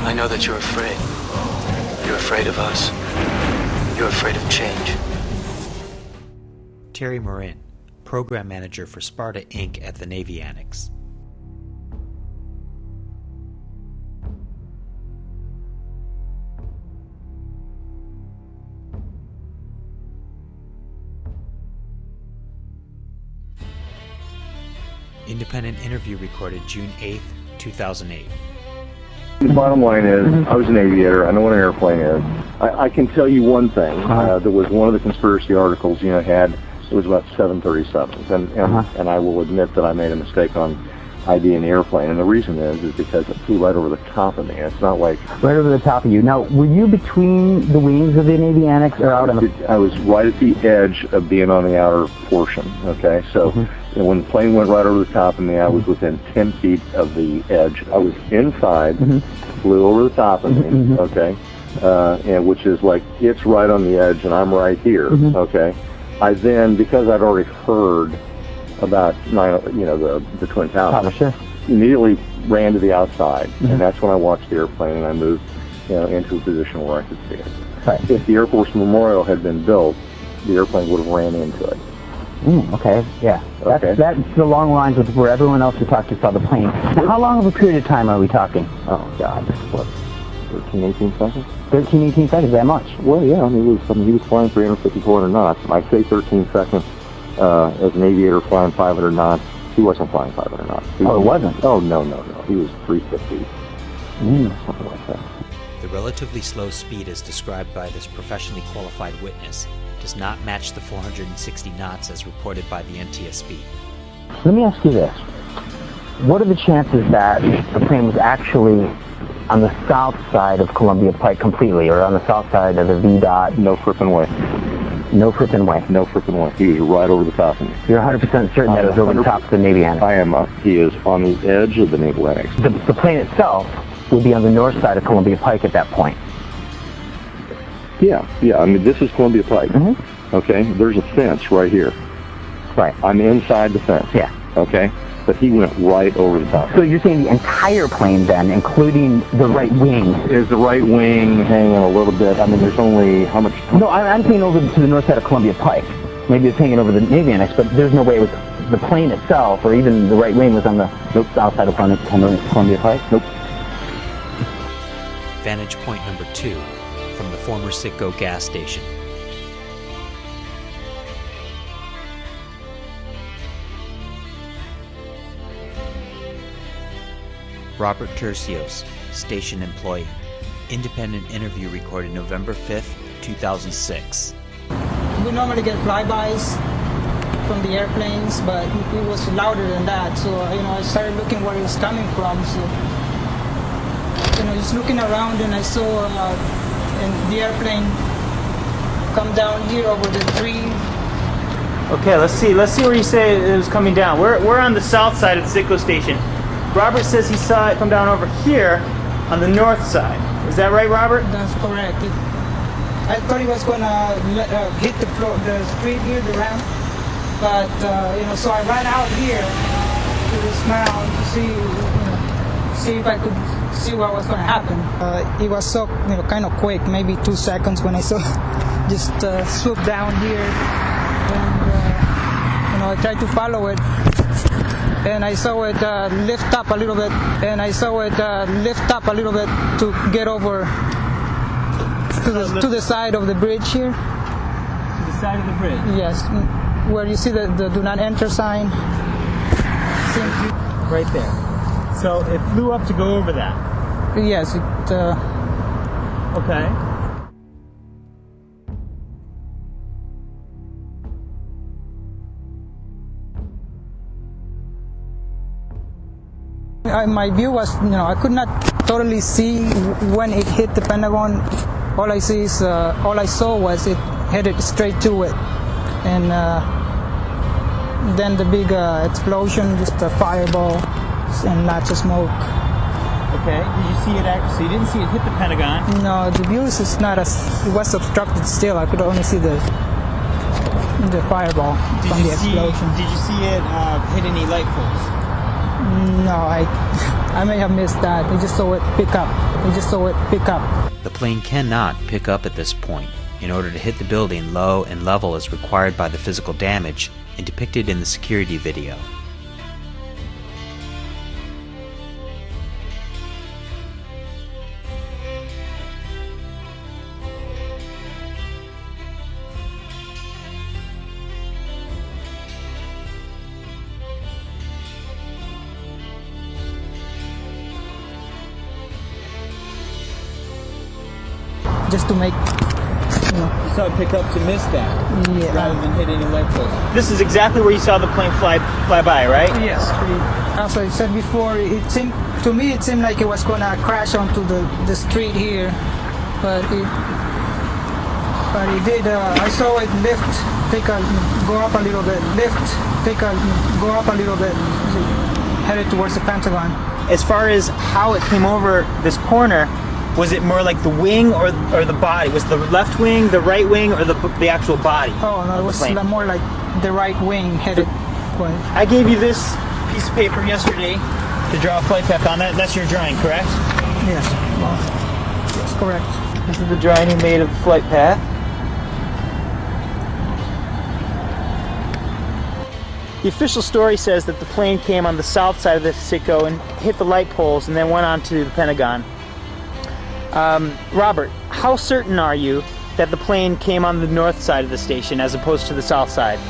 I know that you're afraid. You're afraid of us. You're afraid of change. Terry Marin, Program Manager for Sparta Inc. at the Navy Annex. Independent interview recorded June 8th, 2008. The bottom line is, I was an aviator. I know what an airplane is. I can tell you one thing. There was one of the conspiracy articles, had, it was about 737s. And I will admit that I made a mistake on ID in the airplane. And the reason is because it flew right over the top of me. It's not like... Right over the top of you. Now, were you between the wings of the Navy Annex or out on the... I was right at the edge of being on the outer portion, okay? So when the plane went right over the top of me, I was within 10 feet of the edge. I was inside, flew over the top of me, okay? And which is like, it's right on the edge and I'm right here, okay? I then, because I'd already heard about the Twin Towers, immediately ran to the outside, and that's when I watched the airplane and I moved into a position where I could see it. Right. If the Air Force Memorial had been built, the airplane would have ran into it. Okay, yeah. That's the long lines with where everyone else we talked to saw the plane. Now, how long of a period of time are we talking? Oh, God, what, 13, 18 seconds? 13, 18 seconds, that much? Well, yeah, he was flying 350, 400 knots. I say 13 seconds as an aviator flying 500 knots. He wasn't flying 500 knots. It wasn't? Oh, no. He was 350. Something like that. The relatively slow speed as described by this professionally qualified witness does not match the 460 knots as reported by the NTSB. Let me ask you this. What are the chances that the plane was actually on the south side of Columbia Pike completely, or on the south side of the V-dot? No frippin' way. No frippin' way? No frippin' way. He was right over the top of me. You're 100% certain that it was over the top of the Navy Annex? I am. He is on the edge of the Naval Annex. The plane itself would be on the north side of Columbia Pike at that point? Yeah. I mean, this is Columbia Pike. Okay? There's a fence right here. Right. I'm inside the fence. Yeah. Okay? But he went right over the top. So you're saying the entire plane then, including the right wing? Is the right wing hanging a little bit? I mean, there's only how much... No, I'm saying over to the north side of Columbia Pike. Maybe it's hanging over the Navy Annex, but there's no way it was the plane itself, or even the right wing was on the south side of Columbia Pike? Nope. Vantage point number 2 from the former Citgo gas station. Robert Tercios, station employee. Independent interview recorded November 5th, 2006. We normally get flybys from the airplanes, but it was louder than that. So, I started looking where it was coming from. So, just looking around, and I saw the airplane come down here over the tree. Okay, let's see where you say it was coming down. We're on the south side of the Citgo station. Robert says he saw it come down over here on the north side. Is that right, Robert? That's correct. I thought he was going to hit the floor, the street here, the ramp. But, so I ran out here to this mound to see if I could see what was going to happen. It was so, kind of quick, maybe 2 seconds when I saw just swoop down here. And, I tried to follow it. And I saw it lift up a little bit, to get over to the side of the bridge here. To the side of the bridge? Yes, where you see the do not enter sign. Right there. So it flew up to go over that? Yes. Okay. My view was, I could not totally see when it hit the Pentagon. All I saw was it headed straight to it, and then the big explosion, just a fireball and lots of smoke. Okay. Did you see it? So you didn't see it hit the Pentagon? No, the view is not as. It was obstructed still. I could only see the fireball from the explosion. Did you see it hit any light poles? No, I may have missed that. I just saw it pick up. The plane cannot pick up at this point. In order to hit the building low and level as required by the physical damage and depicted in the security video. Just to make, You saw it pick up to miss that, yeah. rather than hit any light post. This is exactly where you saw the plane fly by, right? Yes. As I said before, it seemed like it was gonna crash onto the street here, but it did. I saw it go up a little bit, go up a little bit, headed towards the Pentagon. As far as how it came over this corner, was it more like the wing or the body? Was the left wing, the right wing, or the actual body? Oh no, it was more like the right wing headed. I gave you this piece of paper yesterday to draw a flight path on that. That's your drawing, correct? Yes. Yes, correct. This is the drawing you made of the flight path. The official story says that the plane came on the south side of the Sitco and hit the light poles and then went on to the Pentagon. Robert, how certain are you that the plane came on the north side of the station as opposed to the south side? I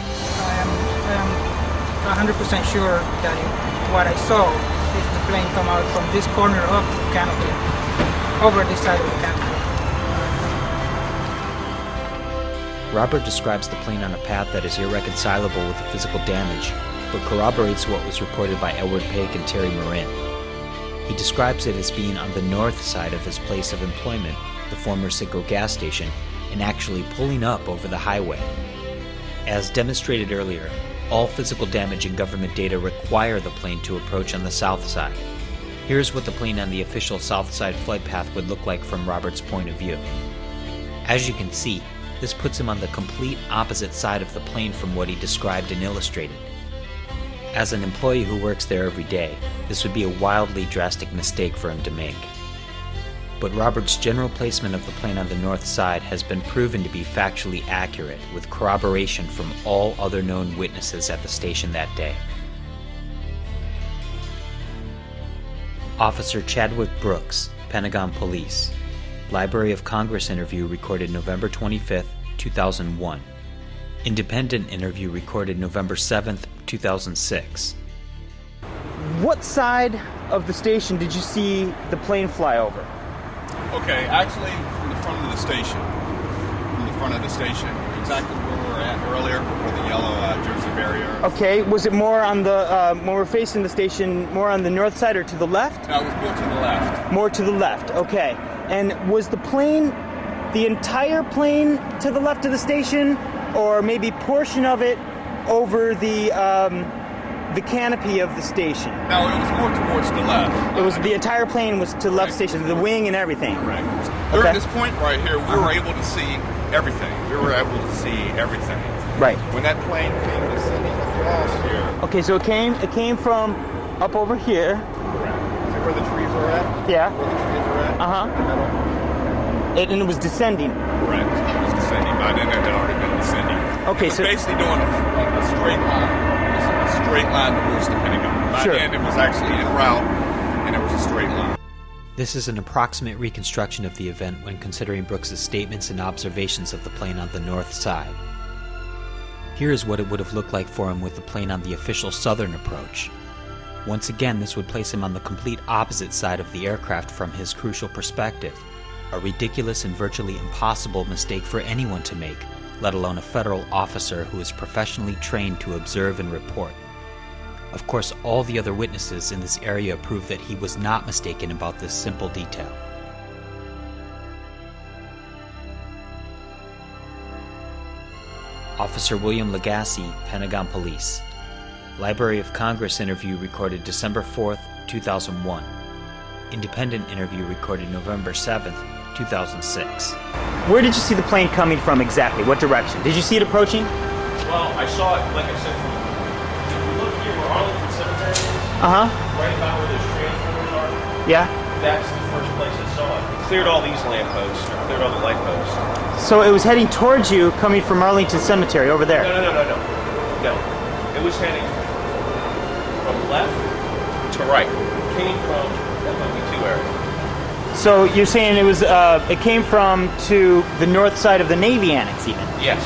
am 100% sure that what I saw is the plane come out from this corner of the canopy, over this side of the canopy. Robert describes the plane on a path that is irreconcilable with the physical damage, but corroborates what was reported by Edward Paik and Terry Marin. He describes it as being on the north side of his place of employment, the former Sitco gas station, and actually pulling up over the highway. As demonstrated earlier, all physical damage and government data require the plane to approach on the south side. Here's what the plane on the official south side flight path would look like from Robert's point of view. As you can see, this puts him on the complete opposite side of the plane from what he described and illustrated. As an employee who works there every day, this would be a wildly drastic mistake for him to make. But Robert's general placement of the plane on the north side has been proven to be factually accurate, with corroboration from all other known witnesses at the station that day. Officer Chadwick Brooks, Pentagon Police. Library of Congress interview recorded November 25, 2001. Independent interview recorded November 7th, 2006. What side of the station did you see the plane fly over? Okay, actually from the front of the station. Exactly where we were at earlier, where the yellow Jersey barrier. Okay, was it more on the, when we're facing the station, more on the north side or to the left? No, it was more to the left. More to the left, okay. And was the plane, the entire plane to the left of the station, or maybe portion of it over the canopy of the station? No, it was more towards the left. It was the entire plane was to the left station, the wing and everything. Correct. During this point right here, we were able to see everything. Right. When that plane came descending across here. Okay, so it came from up over here. Correct. See where the trees are at? Yeah. Where the trees are at? Uh-huh. In the middle. And it was descending. Correct. It was descending. By then it had already been descending. Okay, it was basically doing a straight line. A straight line towards the Pentagon. By then it was actually en route, and it was a straight line. This is an approximate reconstruction of the event when considering Brooks' statements and observations of the plane on the north side. Here is what it would have looked like for him with the plane on the official southern approach. Once again, this would place him on the complete opposite side of the aircraft from his crucial perspective, a ridiculous and virtually impossible mistake for anyone to make, let alone a federal officer who is professionally trained to observe and report. Of course, all the other witnesses in this area prove that he was not mistaken about this simple detail. Officer William Lagasse, Pentagon Police. Library of Congress interview recorded December 4th, 2001. Independent interview recorded November 7th, 2006. Where did you see the plane coming from exactly? What direction? Did you see it approaching? Well, I saw it, like I said, if you look here where Arlington Cemetery is, Right about where those transformers are. Yeah. That's the first place I saw it. It cleared all these lampposts, or cleared all the light posts. So it was heading towards you, coming from Arlington Cemetery over there. No. It was heading from left to right. It came from FOB2 area. So you're saying it was it came from to the north side of the Navy Annex, even? Yes.